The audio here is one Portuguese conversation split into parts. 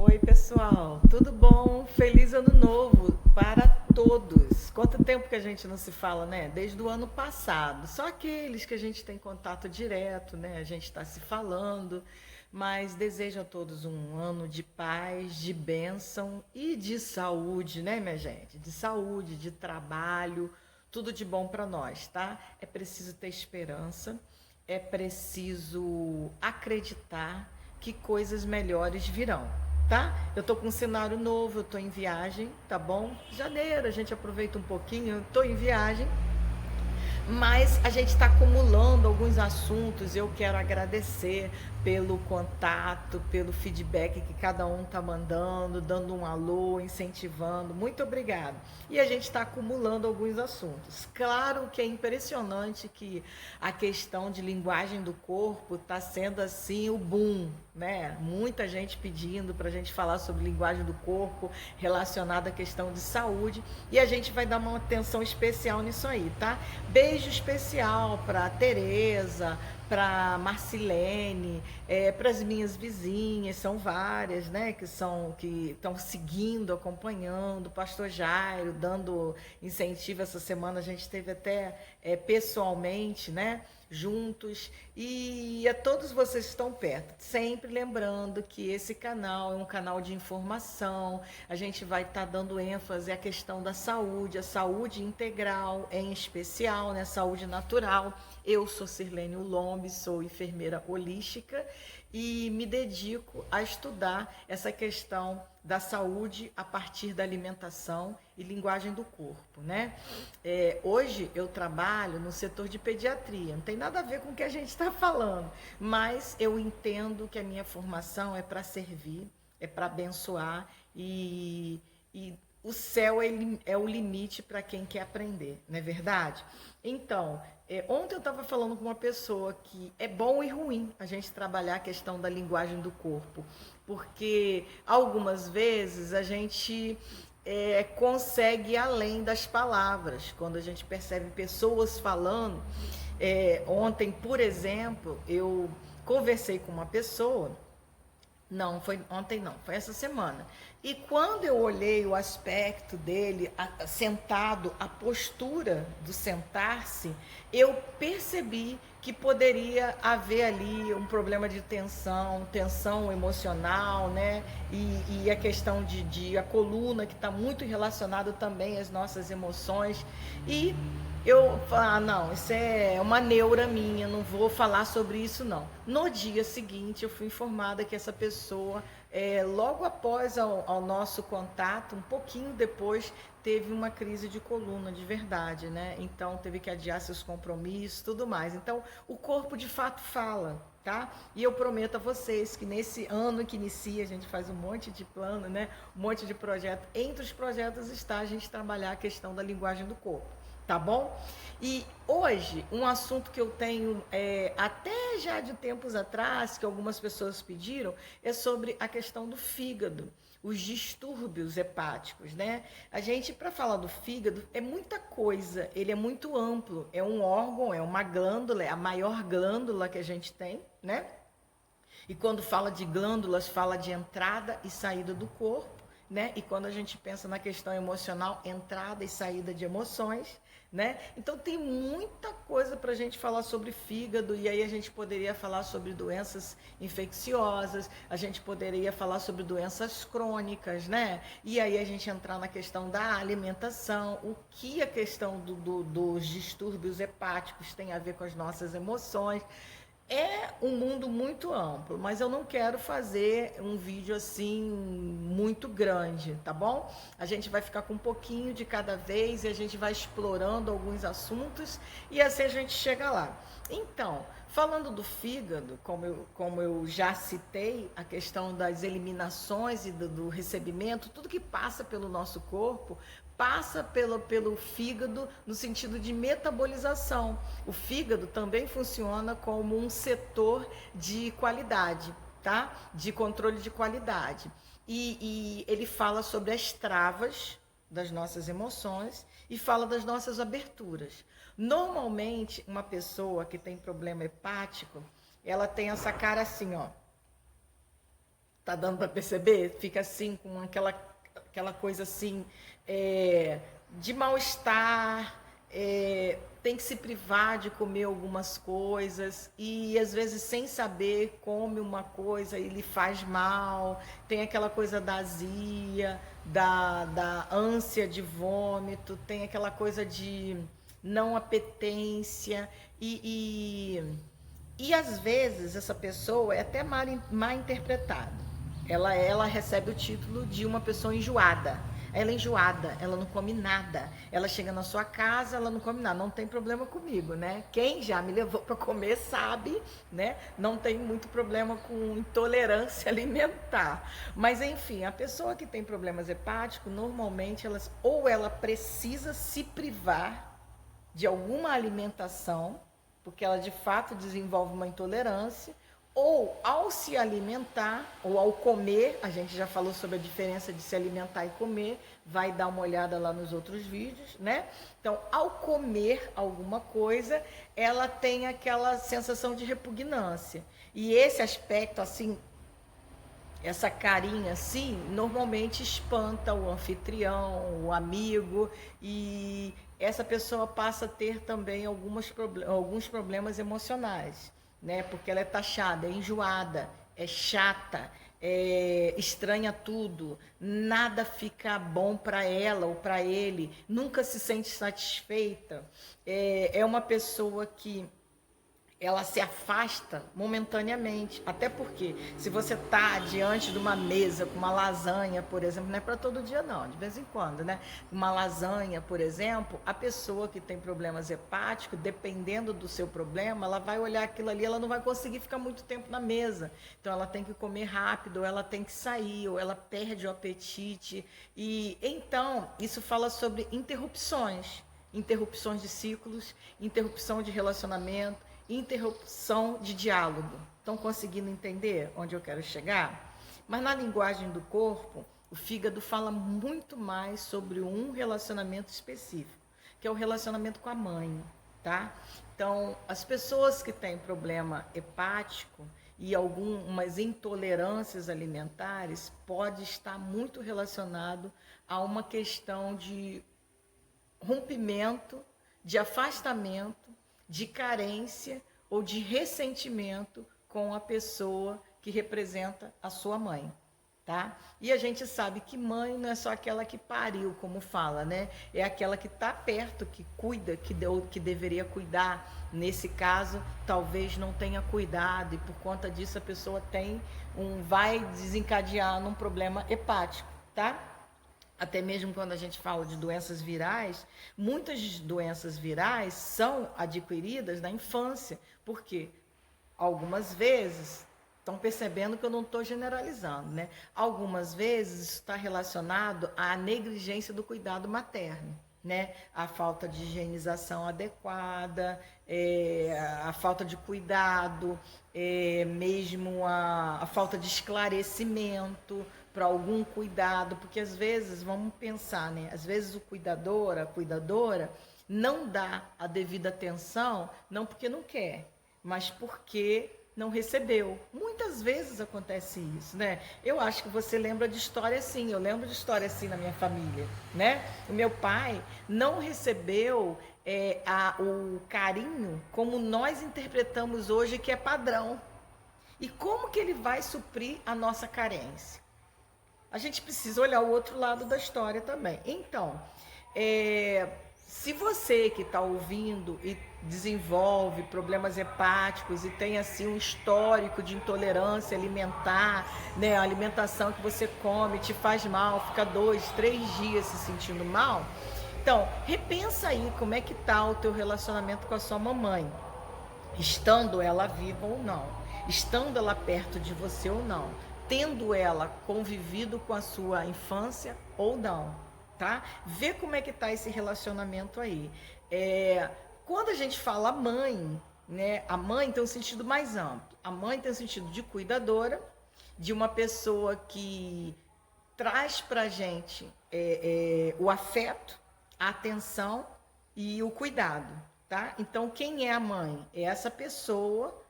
Oi, pessoal, tudo bom? Feliz ano novo para todos. Quanto tempo que a gente não se fala, né? Desde o ano passado. Só aqueles que a gente tem contato direto, né? A gente está se falando, mas desejo a todos um ano de paz, de bênção e de saúde, né, minha gente? De saúde, de trabalho, tudo de bom para nós, tá? É preciso ter esperança, é preciso acreditar que coisas melhores virão, tá? Eu tô com um cenário novo, eu tô em viagem, tá bom? Janeiro, a gente aproveita um pouquinho, eu tô em viagem, mas a gente está acumulando alguns assuntos. Eu quero agradecer pelo contato, pelo feedback que cada um está mandando, dando um alô, incentivando. Muito obrigado. E a gente está acumulando alguns assuntos. Claro que é impressionante que a questão de linguagem do corpo está sendo assim o boom, né? Muita gente pedindo para a gente falar sobre linguagem do corpo relacionada à questão de saúde, e a gente vai dar uma atenção especial nisso aí, tá? Beijo especial para Tereza, para Marcilene, para as minhas vizinhas, são várias, né, que estão seguindo, acompanhando, o pastor Jairo dando incentivo essa semana, a gente teve até pessoalmente, né, juntos, e a todos vocês que estão perto, sempre lembrando que esse canal é um canal de informação, a gente vai estar dando ênfase à questão da saúde, a saúde integral em especial, né, saúde natural. Eu sou Sirlene Ulombe, sou enfermeira holística e me dedico a estudar essa questão da saúde a partir da alimentação e linguagem do corpo, né? Hoje eu trabalho no setor de pediatria, não tem nada a ver com o que a gente está falando, mas eu entendo que a minha formação é para servir, é para abençoar e o céu é o limite para quem quer aprender, não é verdade? Então, ontem eu estava falando com uma pessoa que é bom e ruim a gente trabalhar a questão da linguagem do corpo, porque algumas vezes a gente consegue ir além das palavras, quando a gente percebe pessoas falando. Ontem, por exemplo, eu conversei com uma pessoa. Não, foi ontem não, foi essa semana. E quando eu olhei o aspecto dele, sentado, a postura do sentar-se, eu percebi que poderia haver ali um problema de tensão, tensão emocional, né? E a questão de a coluna, que está muito relacionada também às nossas emoções. E eu falo, não, isso é uma neura minha, não vou falar sobre isso não. No dia seguinte, eu fui informada que essa pessoa, logo após ao nosso contato, um pouquinho depois, teve uma crise de coluna de verdade, né? Então, teve que adiar seus compromissos, tudo mais. Então, o corpo de fato fala, tá? E eu prometo a vocês que nesse ano que inicia, a gente faz um monte de plano, né? Um monte de projeto. Entre os projetos está a gente trabalhar a questão da linguagem do corpo. Tá bom? E hoje, um assunto que eu tenho até já de tempos atrás, que algumas pessoas pediram, é sobre a questão do fígado, os distúrbios hepáticos, né? A gente, para falar do fígado, é muita coisa, ele é muito amplo, é um órgão, é uma glândula, é a maior glândula que a gente tem, né? E quando fala de glândulas, fala de entrada e saída do corpo, né? E quando a gente pensa na questão emocional, entrada e saída de emoções, né? Então tem muita coisa para a gente falar sobre fígado, e aí a gente poderia falar sobre doenças infecciosas, a gente poderia falar sobre doenças crônicas, né? E aí a gente entrar na questão da alimentação, o que a questão dos distúrbios hepáticos tem a ver com as nossas emoções. É um mundo muito amplo, mas eu não quero fazer um vídeo assim muito grande, tá bom? A gente vai ficar com um pouquinho de cada vez e a gente vai explorando alguns assuntos e assim a gente chega lá. Então, falando do fígado, como eu já citei, a questão das eliminações e do recebimento, tudo que passa pelo nosso corpo passa pelo fígado no sentido de metabolização. O fígado também funciona como um setor de qualidade, tá? De controle de qualidade. E ele fala sobre as travas das nossas emoções e fala das nossas aberturas. Normalmente, uma pessoa que tem problema hepático, ela tem essa cara assim, ó. Tá dando para perceber? Fica assim, com aquela coisa assim, de mal-estar, tem que se privar de comer algumas coisas e às vezes sem saber come uma coisa e lhe faz mal, tem aquela coisa da azia, da ânsia de vômito, tem aquela coisa de não apetência e às vezes essa pessoa é até mal interpretada. Ela recebe o título de uma pessoa enjoada. Ela é enjoada, ela não come nada. Ela chega na sua casa, ela não come nada. Não tem problema comigo, né? Quem já me levou para comer sabe, né? Não tem muito problema com intolerância alimentar. Mas enfim, a pessoa que tem problemas hepáticos, normalmente ela precisa se privar de alguma alimentação, porque ela de fato desenvolve uma intolerância, ou ao se alimentar, ou ao comer, a gente já falou sobre a diferença de se alimentar e comer, vai dar uma olhada lá nos outros vídeos, né? Então, ao comer alguma coisa, ela tem aquela sensação de repugnância. E esse aspecto, assim, essa carinha assim, normalmente espanta o anfitrião, o amigo, e essa pessoa passa a ter também alguns problemas emocionais, né? Porque ela é taxada, é enjoada, é chata, estranha tudo, nada fica bom para ela ou para ele, nunca se sente satisfeita, é uma pessoa que ela se afasta momentaneamente. Até porque, se você está diante de uma mesa com uma lasanha, por exemplo, não é para todo dia não, de vez em quando, né? Uma lasanha, por exemplo, a pessoa que tem problemas hepáticos, dependendo do seu problema, ela vai olhar aquilo ali, ela não vai conseguir ficar muito tempo na mesa. Então, ela tem que comer rápido, ou ela tem que sair, ou ela perde o apetite. E então, isso fala sobre interrupções de ciclos, interrupção de relacionamento, interrupção de diálogo. Estão conseguindo entender onde eu quero chegar? Mas na linguagem do corpo, o fígado fala muito mais sobre um relacionamento específico, que é o relacionamento com a mãe, tá? Então, as pessoas que têm problema hepático e algumas intolerâncias alimentares pode estar muito relacionado a uma questão de rompimento, de afastamento, de carência ou de ressentimento com a pessoa que representa a sua mãe, tá? E a gente sabe que mãe não é só aquela que pariu, como fala, né? É aquela que está perto, que cuida, que deveria cuidar. Nesse caso, talvez não tenha cuidado e por conta disso a pessoa vai desencadear num problema hepático, tá? Até mesmo quando a gente fala de doenças virais, muitas doenças virais são adquiridas na infância. Por quê? Algumas vezes, estão percebendo que eu não estou generalizando, né? Algumas vezes isso está relacionado à negligência do cuidado materno, né? A falta de higienização adequada, a falta de cuidado, mesmo a falta de esclarecimento para algum cuidado, porque às vezes, vamos pensar, né? Às vezes o cuidador, a cuidadora, não dá a devida atenção, não porque não quer, mas porque não recebeu. Muitas vezes acontece isso, né? Eu acho que você lembra de história assim, eu lembro de história assim na minha família, né? O meu pai não recebeu o carinho como nós interpretamos hoje que é padrão. E como que ele vai suprir a nossa carência? A gente precisa olhar o outro lado da história também. Então, se você que está ouvindo e desenvolve problemas hepáticos e tem assim um histórico de intolerância alimentar, né, a alimentação que você come te faz mal, fica 2, 3 dias se sentindo mal, então repensa aí como é que está o teu relacionamento com a sua mamãe, estando ela viva ou não, estando ela perto de você ou não, tendo ela convivido com a sua infância ou não, tá? Vê como é que tá esse relacionamento aí. Quando a gente fala mãe, né? A mãe tem um sentido mais amplo. A mãe tem um sentido de cuidadora, de uma pessoa que traz pra gente o afeto, a atenção e o cuidado, tá? Então, quem é a mãe? É essa pessoa,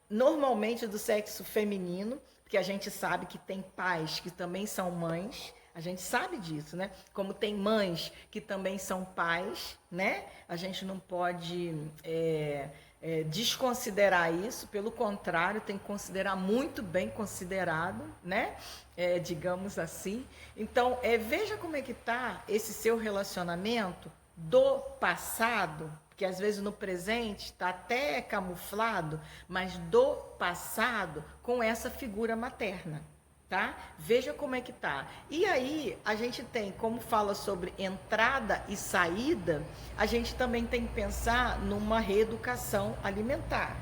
normalmente do sexo feminino, porque a gente sabe que tem pais que também são mães, a gente sabe disso, né? Como tem mães que também são pais, né? A gente não pode desconsiderar isso, pelo contrário, tem que considerar muito bem considerado, né? Digamos assim. Então, veja como é que está esse seu relacionamento do passado, porque às vezes no presente está até camuflado, mas do passado com essa figura materna. Tá? Veja como é que tá. E aí, a gente tem, como fala sobre entrada e saída, a gente também tem que pensar numa reeducação alimentar,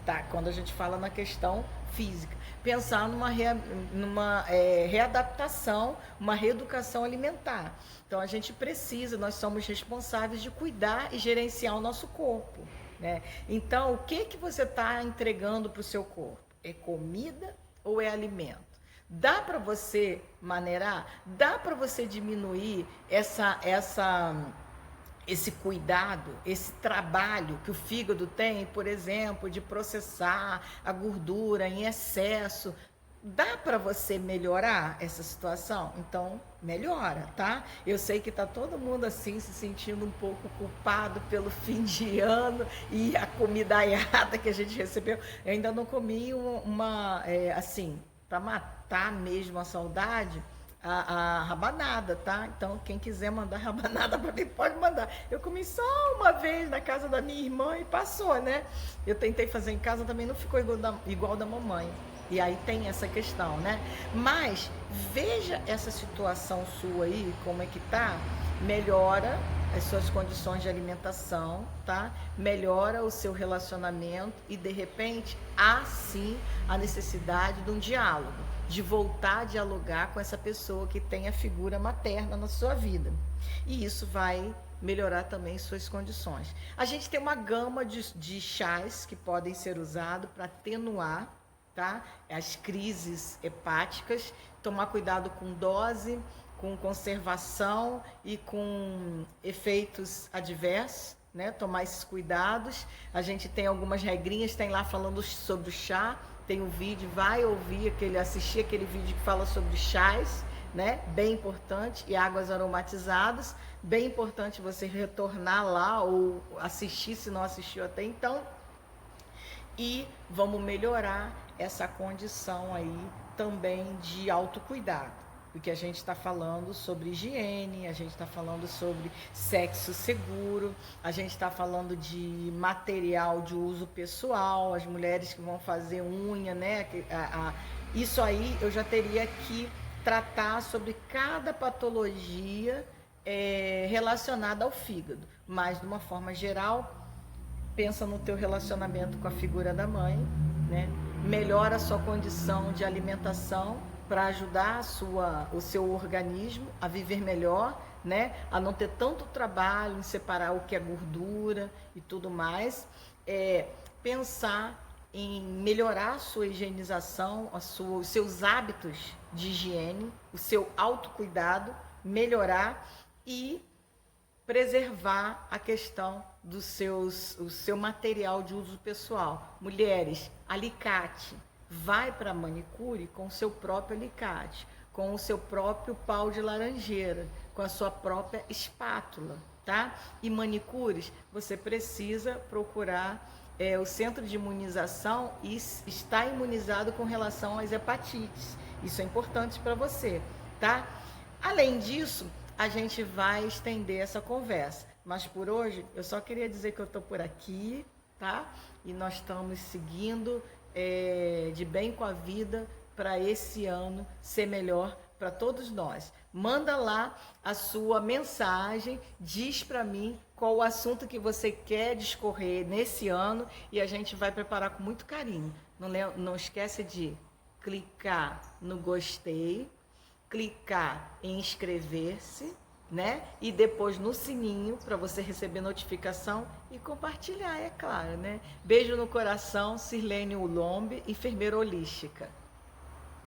tá? Quando a gente fala na questão física. Pensar numa readaptação, uma reeducação alimentar. Então, a gente precisa, nós somos responsáveis de cuidar e gerenciar o nosso corpo, né? Então, o que você está entregando para o seu corpo? É comida ou é alimento? Dá para você maneirar? Dá para você diminuir esse cuidado, esse trabalho que o fígado tem, por exemplo, de processar a gordura em excesso? Dá para você melhorar essa situação? Então, melhora, tá? Eu sei que tá todo mundo assim se sentindo um pouco culpado pelo fim de ano e a comida errada que a gente recebeu. Eu ainda não comi assim, para matar mesmo a saudade, a rabanada, tá? Então, quem quiser mandar rabanada para mim, pode mandar. Eu comi só uma vez na casa da minha irmã e passou, né? Eu tentei fazer em casa, também não ficou igual da mamãe. E aí tem essa questão, né? Mas veja essa situação sua aí, como é que tá. Melhora as suas condições de alimentação, tá? Melhora o seu relacionamento e, de repente, há sim a necessidade de um diálogo, de voltar a dialogar com essa pessoa que tem a figura materna na sua vida. E isso vai melhorar também suas condições. A gente tem uma gama de chás que podem ser usados para atenuar, tá? As crises hepáticas, tomar cuidado com dose, com conservação e com efeitos adversos, né? Tomar esses cuidados. A gente tem algumas regrinhas, tem lá falando sobre o chá, tem um vídeo, vai ouvir assistir aquele vídeo que fala sobre chás, né? Bem importante, e águas aromatizadas, bem importante você retornar lá ou assistir se não assistiu até então. E vamos melhorar essa condição aí também de autocuidado, porque a gente está falando sobre higiene, a gente está falando sobre sexo seguro, a gente está falando de material de uso pessoal, as mulheres que vão fazer unha, né? Isso aí eu já teria que tratar sobre cada patologia relacionada ao fígado, mas de uma forma geral, pensa no teu relacionamento com a figura da mãe, né? Melhora a sua condição de alimentação para ajudar o seu organismo a viver melhor, né? A não ter tanto trabalho em separar o que é gordura e tudo mais. Pensar em melhorar a sua higienização, os seus hábitos de higiene, o seu autocuidado, melhorar e preservar a questão o seu material de uso pessoal. Mulheres, alicate. Vai para a manicure com o seu próprio alicate, com o seu próprio pau de laranjeira, com a sua própria espátula, tá? E manicures, você precisa procurar o centro de imunização e estar imunizado com relação às hepatites. Isso é importante para você, tá? Além disso, a gente vai estender essa conversa. Mas por hoje, eu só queria dizer que eu estou por aqui, tá? E nós estamos seguindo de bem com a vida para esse ano ser melhor para todos nós. Manda lá a sua mensagem, diz para mim qual o assunto que você quer discorrer nesse ano e a gente vai preparar com muito carinho. Não esquece de clicar no gostei, clicar em inscrever-se, né? E depois no sininho para você receber notificação e compartilhar, é claro, né? Beijo no coração, Sirlene Ulombe, enfermeira holística.